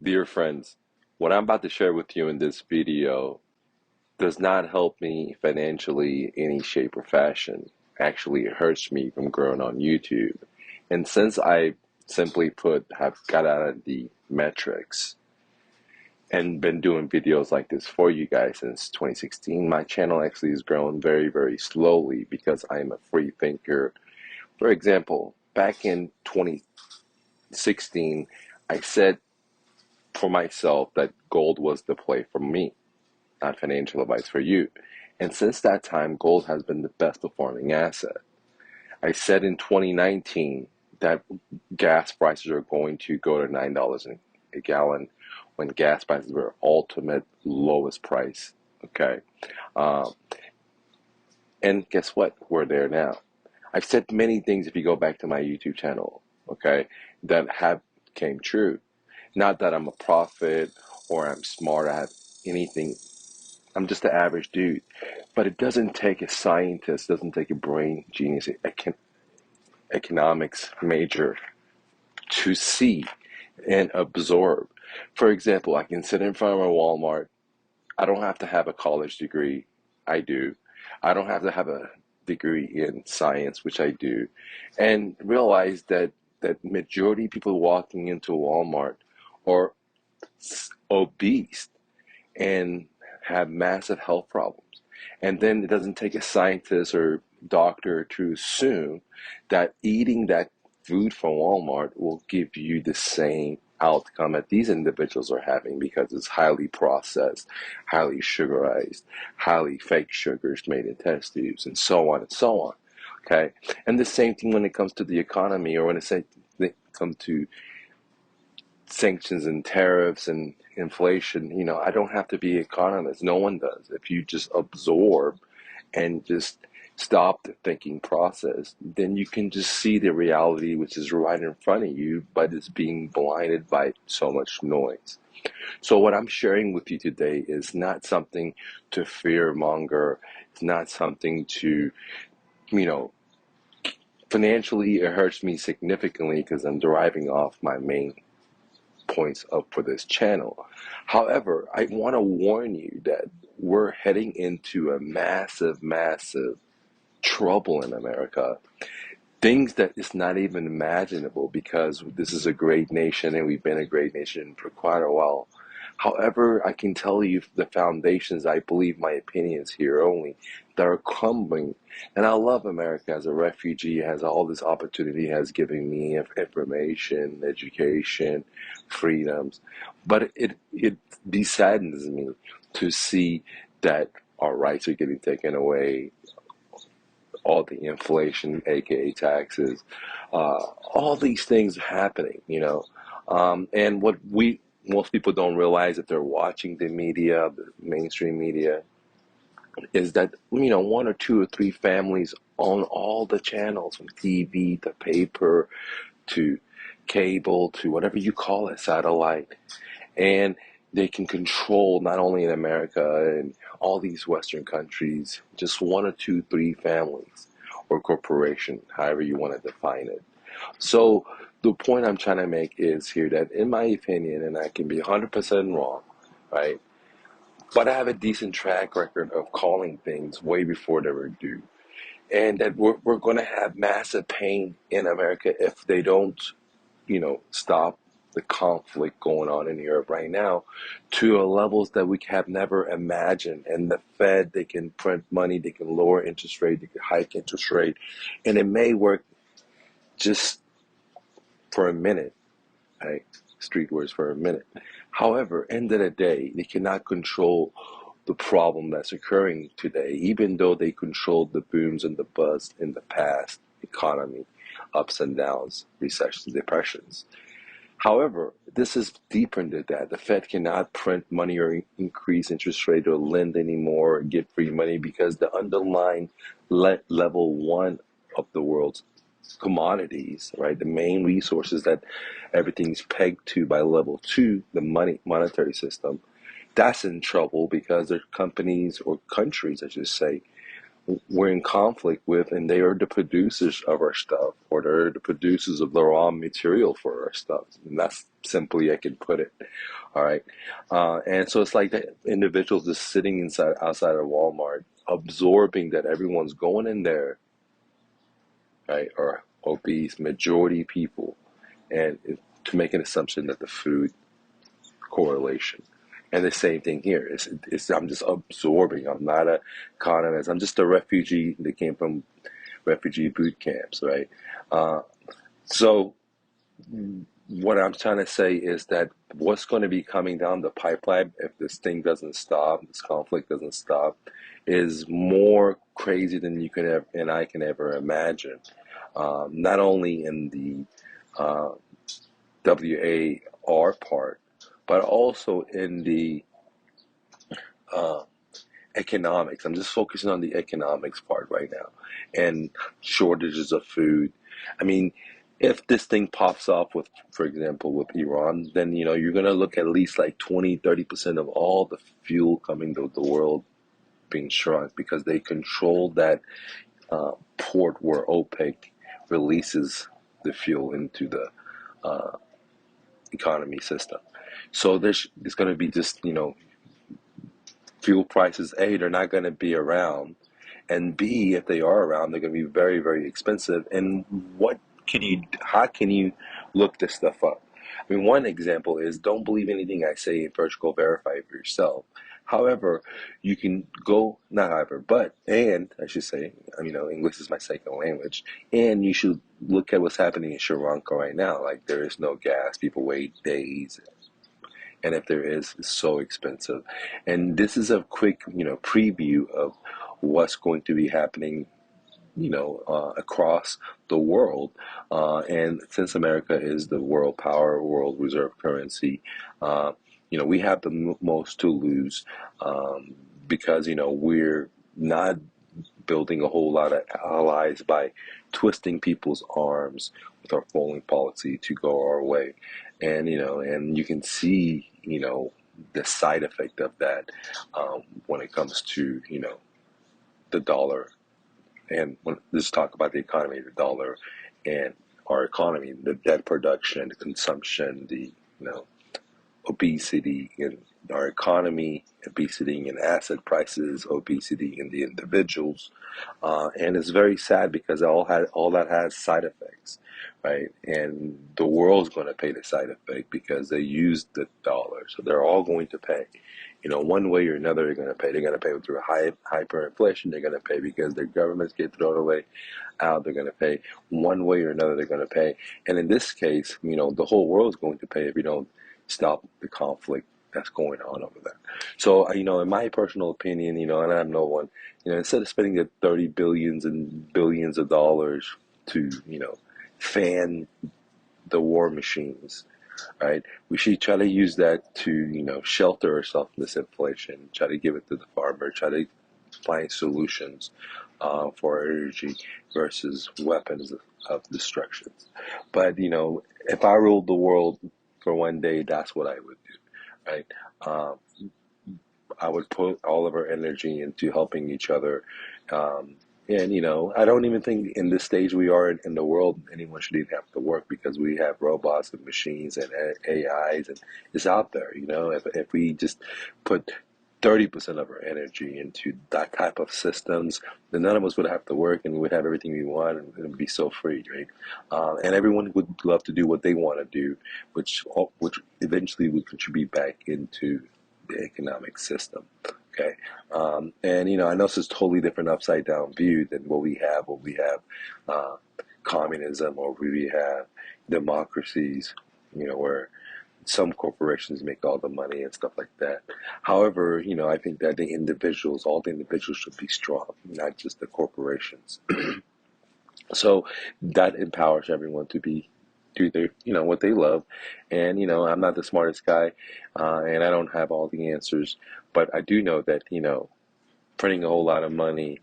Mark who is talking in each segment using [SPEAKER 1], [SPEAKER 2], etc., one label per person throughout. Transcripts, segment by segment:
[SPEAKER 1] Dear friends, what I'm about to share with you in this video does not help me financially in any shape or fashion. Actually, it hurts me from growing on YouTube. And since I simply put have got out of the metrics and been doing videos like this for you guys since 2016, my channel actually has grown very, very slowly because I'm a free thinker. For example, back in 2016, I said for myself that gold was the play for me, not financial advice for you. And since that time, gold has been the best performing asset. I said in 2019 that gas prices are going to go to $9 a gallon when gas prices were ultimate lowest price. Okay. Um, and guess what? We're there now. I've said many things if you go back to my YouTube channel, okay, that have came true. Not that I'm a prophet or I'm smart, I have anything. I'm just an average dude. But it doesn't take a scientist, doesn't take a brain genius, economics major to see and absorb. For example, I can sit in front of a Walmart. I don't have to have a college degree. I do. I don't have to have a degree in science, which I do, and realize that majority of people walking into Walmart are obese and have massive health problems. And then it doesn't take a scientist or doctor to assume that eating that food from Walmart will give you the same outcome that these individuals are having because it's highly processed, highly sugarized, highly fake sugars made in test tubes, and so on and so on. Okay? And the same thing when it comes to the economy or when it comes to sanctions and tariffs and inflation. I don't have to be an economist. No one does. If you just absorb and just stop the thinking process, then you can just see the reality which is right in front of you, but it's being blinded by so much noise. So what I'm sharing with you today is not something to fear monger. It's not something to, you know, financially it hurts me significantly because I'm deriving off my main points up for this channel. However, I want to warn you that we're heading into a massive, massive trouble in America. Things that is not even imaginable because this is a great nation and we've been a great nation for quite a while. However, I can tell you the foundations, I believe my opinions here only, that are crumbling. And I love America as a refugee, has all this opportunity, has given me information, education, freedoms. But it saddens me to see that our rights are getting taken away, all the inflation, aka taxes, all these things happening. And what most people don't realize if they're watching the media, the mainstream media, is that one or two or three families own all the channels from TV to paper to cable to whatever you call it, satellite, and they can control not only in America and all these Western countries, just one or two, three families or corporation, however you want to define it. So the point I'm trying to make is here that in my opinion, and I can be 100% wrong, right? But I have a decent track record of calling things way before they were due. And that we're going to have massive pain in America if they don't stop the conflict going on in Europe right now to levels that we have never imagined. And the Fed, they can print money, they can lower interest rate, they can hike interest rate, and it may work just for a minute, right? Street words for a minute. However, end of the day, they cannot control the problem that's occurring today, even though they controlled the booms and the busts in the past economy, ups and downs, recessions, depressions. However, this is deeper than that. The Fed cannot print money or increase interest rate or lend anymore or give free money because the underlying level one of the world's commodities, right? The main resources that everything's pegged to by level two, the monetary system, that's in trouble because their companies or countries, I should say, we're in conflict with, and they are the producers of our stuff, or they're the producers of the raw material for our stuff. And that's simply I can put it. All right. And so it's like the individuals just sitting inside outside of Walmart, absorbing that everyone's going in there, right, or obese majority people, and to make an assumption that the food correlation. And the same thing here. It's I'm just absorbing. I'm not a economist. I'm just a refugee that came from refugee boot camps, right? Uh, so what I'm trying to say is that what's going to be coming down the pipeline if this thing doesn't stop, this conflict doesn't stop, is more crazy than you can ever and I can ever imagine. Not only in the uh, WAR part, but also in the uh, economics. I'm just focusing on the economics part right now and shortages of food. I mean, if this thing pops off with, for example, with Iran, then you're going to look at least like 20, 30% of all the fuel coming to the world being shrunk because they control that port where OPEC releases the fuel into the uh, economy system. So there's going to be just, fuel prices, A, they're not going to be around, and B, if they are around, they're going to be very, very expensive. And how can you look this stuff up? I mean, one example is don't believe anything I say and first go verify it for yourself. However, you can go, not however, but, and I should say, English is my second language, and you should look at what's happening in Sri Lanka right now. Like, there is no gas, people wait days, and if there is, it's so expensive. And this is a quick, preview of what's going to be happening, across the world. And since America is the world power, world reserve currency, we have the most to lose because, we're not building a whole lot of allies by twisting people's arms with our foreign policy to go our way. And, and you can see, the side effect of that when it comes to, the dollar. And let's talk about the economy, the dollar and our economy, the debt production, the consumption, the, obesity in our economy, obesity in asset prices, obesity in the individuals, and it's very sad because all that has side effects, right? And the world's going to pay the side effect because they use the dollar, so they're all going to pay. One way or another, they're going to pay. They're going to pay through hyperinflation. They're going to pay because their governments get thrown away out. They're going to pay one way or another. They're going to pay, and in this case, the whole world's going to pay if you don't stop the conflict that's going on over there. So, in my personal opinion, and I'm no one, instead of spending the 30 billions and billions of dollars to, fan the war machines, right? We should try to use that to, shelter ourselves from this inflation, try to give it to the farmer, try to find solutions for energy versus weapons of destruction. But, if I ruled the world for one day, that's what I would do, right? Um, I would put all of our energy into helping each other. And, I don't even think in this stage we are in the world, anyone should even have to work because we have robots and machines and AIs and it's out there, if we just put 30% of our energy into that type of systems, then none of us would have to work and we'd have everything we want and it'd be so free, right? And everyone would love to do what they want to do, which eventually would contribute back into the economic system. Okay, and I know this is totally different upside down view than what we have. Uh, communism, or we have democracies, where some corporations make all the money and stuff like that. However, I think that all the individuals should be strong, not just the corporations. So that empowers everyone to do their, what they love. And, I'm not the smartest guy, and I don't have all the answers, but I do know that, printing a whole lot of money,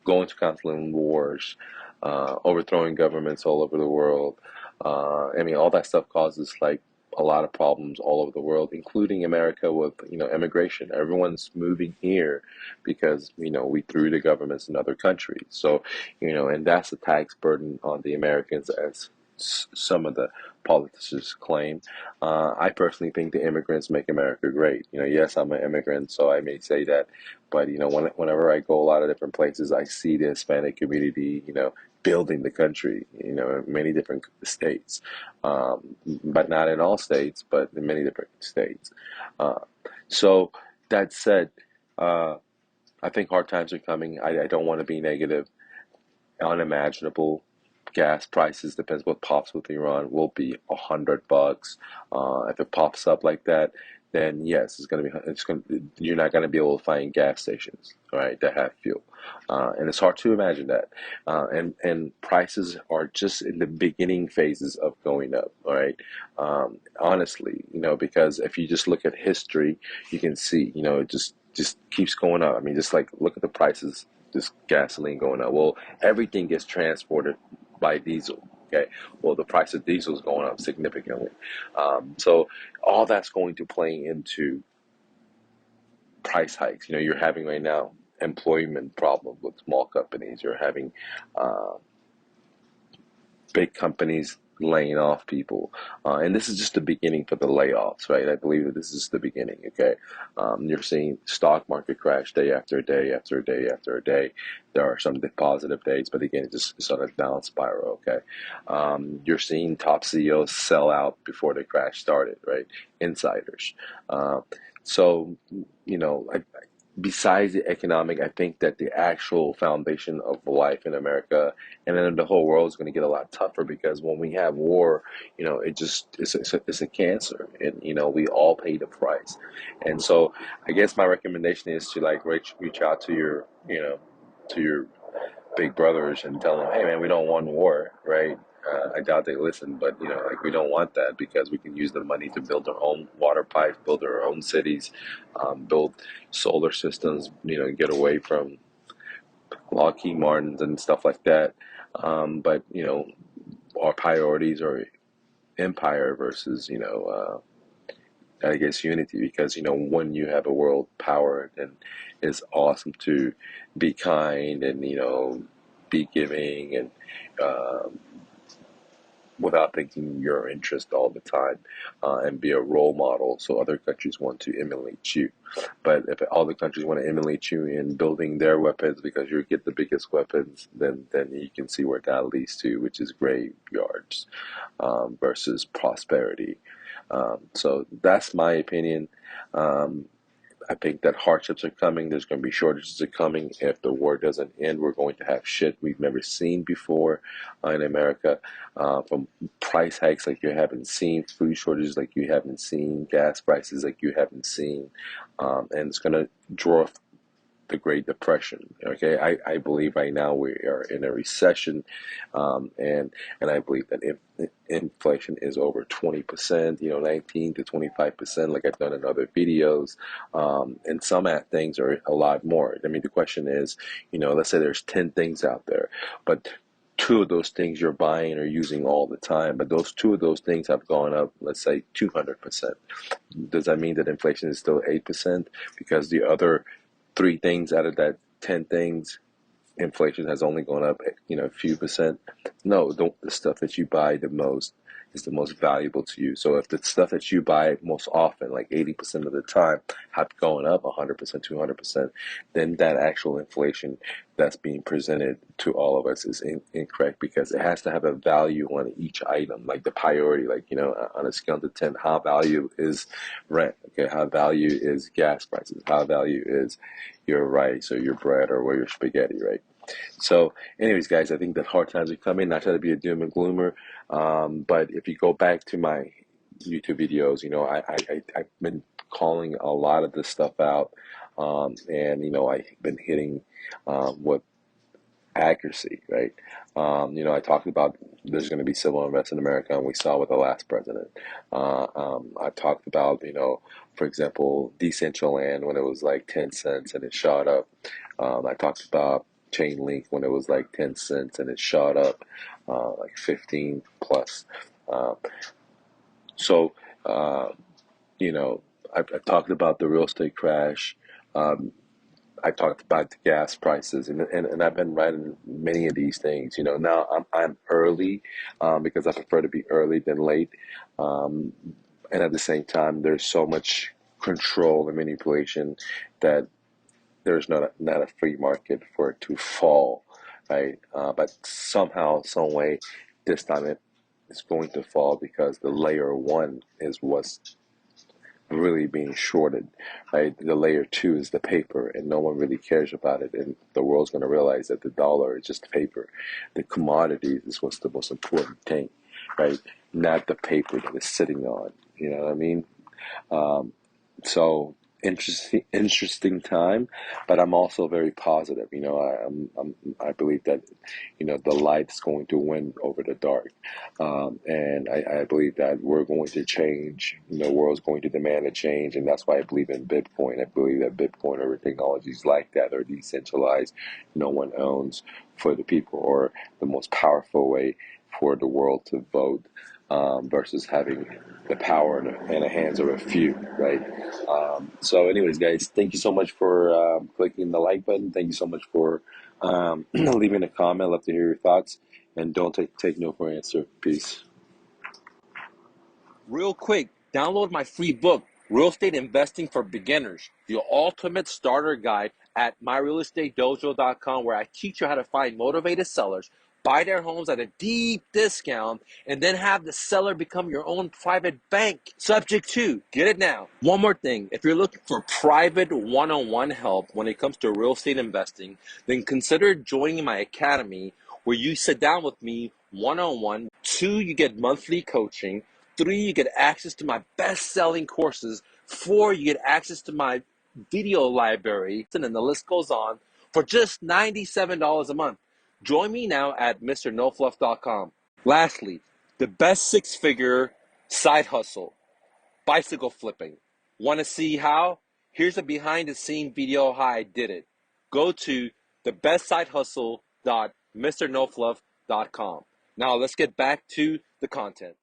[SPEAKER 1] going to constant wars, overthrowing governments all over the world, I mean, all that stuff causes like a lot of problems all over the world, including America with, immigration. Everyone's moving here because, we threw the governments in other countries. So, and that's a tax burden on the Americans as some of the politicians claim. I personally think the immigrants make America great. Yes, I'm an immigrant, so I may say that, but whenever I go a lot of different places, I see the Hispanic community, building the country, in many different states, but not in all states, but in many different states. Uh, so that said, uh, I think hard times are coming. I don't want to be negative. Unimaginable gas prices, depends what pops with Iran, will be $100. If it pops up like that, then yes, you're not gonna be able to find gas stations, all right, that have fuel, and it's hard to imagine that, and prices are just in the beginning phases of going up, all right, honestly, because if you just look at history, you can see, it just keeps going up. I mean, just like look at the prices, just gasoline going up. Well, everything gets transported by diesel. Okay, well, the price of diesel is going up significantly. So all that's going to play into price hikes. You're having right now employment problems with small companies. You're having uh, big companies laying off people. And this is just the beginning for the layoffs, right? I believe that this is the beginning, okay? You're seeing stock market crash day after day after day after day. There are some positive days, but again, it's on a down spiral, okay? You're seeing top CEOs sell out before the crash started, right? Insiders. Uh, so, besides the economic, I think that the actual foundation of life in America and then the whole world is going to get a lot tougher because when we have war, it's a cancer, and we all pay the price. And so, I guess my recommendation is to like reach out to your to your big brothers and tell them, hey man, we don't want war, right? I doubt they listen, but like we don't want that because we can use the money to build our own water pipes, build our own cities, build solar systems, get away from Lockheed Martins and stuff like that. But our priorities are empire versus I guess unity because when you have a world power, then it's awesome to be kind and be giving and um, without thinking your interest all the time, and be a role model so other countries want to emulate you. But if all the countries want to emulate you in building their weapons because you get the biggest weapons, then you can see where that leads to, which is graveyards, versus prosperity. So that's my opinion. Um, I think that hardships are coming. There's going to be shortages are coming. If the war doesn't end, we're going to have shit we've never seen before in America. From price hikes like you haven't seen, food shortages like you haven't seen, gas prices like you haven't seen, and it's going to draw the Great Depression. Okay, I believe right now we are in a recession, and I believe that if inflation is over 20%, 19 to 25%, like I've done in other videos, and some things are a lot more. I mean, the question is, let's say there's 10 things out there, but two of those things you're buying or using all the time, but those two of those things have gone up, let's say 200%. Does that mean that inflation is still 8%? Because the other three things out of that 10 things, inflation has only gone up, a few percent. No, the stuff that you buy the most is the most valuable to you. So if the stuff that you buy most often, like 80% of the time, have gone up 100%, 200%, then that actual inflation that's being presented to all of us is incorrect because it has to have a value on each item, like the priority, like, on a scale to 10, how value is rent, okay, how value is gas prices, how value is your rice or your bread or your spaghetti, right? So, anyways, guys, I think that hard times are coming. Not trying to be a doom and gloomer, but if you go back to my YouTube videos, I've been calling a lot of this stuff out, and I've been hitting with accuracy, right? I talked about there's going to be civil unrest in America, and we saw with the last president. I talked about, for example, Decentraland when it was like 10 cents and it shot up. I talked about Chainlink when it was like 10 cents and it shot up like 15 plus. Uh, so Uh, you know, I've talked about the real estate crash. Um, I talked about the gas prices, and I've been writing many of these things. Now I'm early because I prefer to be early than late, um, and at the same time, there's so much control and manipulation that there's not a free market for it to fall, right? But somehow, some way, this time it's going to fall because the layer one is what's really being shorted, right? The layer two is the paper, and no one really cares about it. And the world's going to realize that the dollar is just paper. The commodities is what's the most important thing, right? Not the paper that it's sitting on. You know what I mean? Um, so interesting time, but I'm also very positive. I believe that the light's going to win over the dark, and I believe that we're going to change. The world's going to demand a change, and that's why I believe in Bitcoin. I believe that Bitcoin or technologies like that are decentralized, no one owns, for the people, or the most powerful way for the world to vote, versus having the power in the hands of a few, right? So, anyways, guys, thank you so much for clicking the like button. Thank you so much for leaving a comment. I'd love to hear your thoughts. And don't take no for an answer. Peace.
[SPEAKER 2] Real quick, download my free book, Real Estate Investing for Beginners, the ultimate starter guide at myrealestatedojo.com, where I teach you how to find motivated sellers, buy their homes at a deep discount, and then have the seller become your own private bank. Subject to, get it now. One more thing, if you're looking for private one-on-one help when it comes to real estate investing, then consider joining my academy, where you sit down with me one-on-one. 2, you get monthly coaching. 3, you get access to my best-selling courses. 4, you get access to my video library, and then the list goes on, for just $97 a month. Join me now at mrnofluff.com. Lastly, the best six-figure side hustle, bicycle flipping. Want to see how? Here's a behind-the-scene video how I did it. Go to thebestsidehustle.mrnofluff.com. Now let's get back to the content.